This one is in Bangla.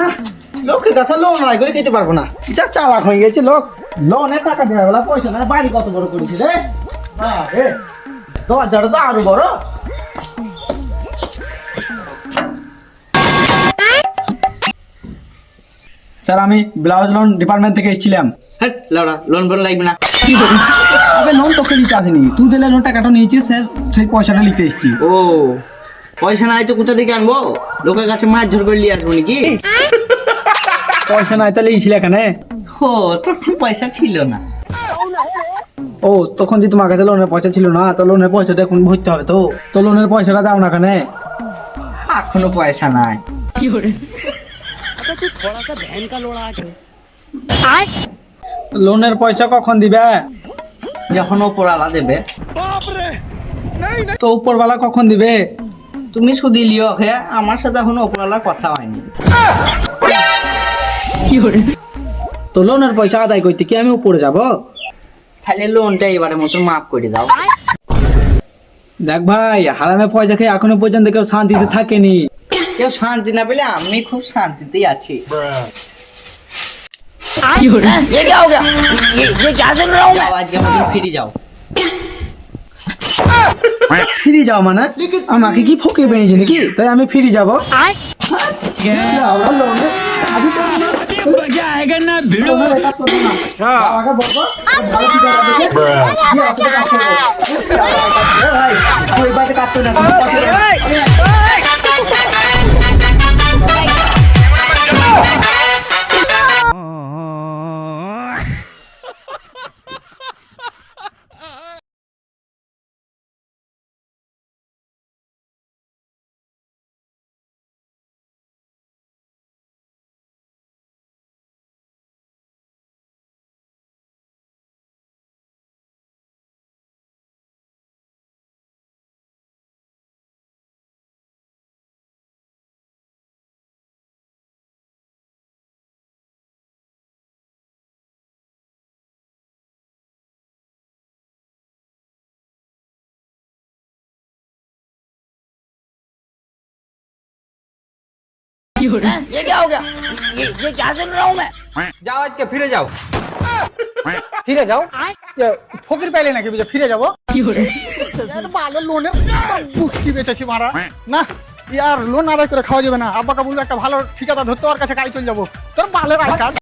না, লোকের কাছে লোন আদায় করে খেতে পারবো না, যা চালাক হয়ে গেছে লোক। লোনের টাকা দেওয়া বেলা পয়সা নাই, বাড়ি কত বড় করেছে রে। রে দরজাটা তো আরো বড়। স্যার, আমি ব্লাউজ লোন ডিপার্টমেন্ট থেকে এসেছিলাম। হ্যাঁ লাউড়া, লোন ফোন লাগবে না। আবে লোন তোকে দিতে আসেনি, তুই দিলে লোন টাকাটা নিয়েছিস, স্যার সেই পয়সাটা নিতে এসেছি। ও পয়সা নাই তো কোথা থেকে আনবো? লোকের কাছে মাছ ঝোর করে নিয়ে আসবো নাকি? পয়সা নাই তাহলে ইছিল এখানে? ও তখন পয়সা ছিল না। ও তখন যে তোমার কাছে লোনের পয়সা ছিল না, তো লোনের পয়সাটা এখন ভরতে হবে। তো লোনের পয়সাটা দাও না কেন? এখনো পয়সা নাই। লোনের পয়সা কখন দিবে? যখন ওপরওয়ালা দেবে। তো উপরওয়ালা কখন দিবে? তুমি শুধু লিও, হ্যাঁ আমার সাথে এখনো ওপরওয়ালার কথা হয়নি। তো লোনের পয়সা আদায় করতে কি আমি উপরে যাব? তাহলে লোনটা এবারের মতো মাফ করে দাও। দেখ ভাই, হারামে পয়সা খেয়ে এখনো পর্যন্ত কেউ শান্তিতে থাকেনি। কেউ শান্তি না পেলে আমি খুব শান্তিতেই আছি। যাও, আজকে আমাকে ফিরে যাও। ফিরে যাও মানে? আমাকে কি ফকির পেয়েছে নাকি তাই আমি ফিরে যাবো? যাও, আজকে ফিরে যাও। ফিরে যাও? ফকির পাইলে নাকি বুঝে ফিরে যাবো? ভালো লোনের পুষ্টি বেঁচেছি মারা। না ইয়ার লোন আদায় করে খাওয়া যাবে না। আব্বাকে বলবো একটা ভালো ঠিকাদার ধরতে, ওর কাছে গাড়ি চলে যাবো। তোর ভালো আই কার্ড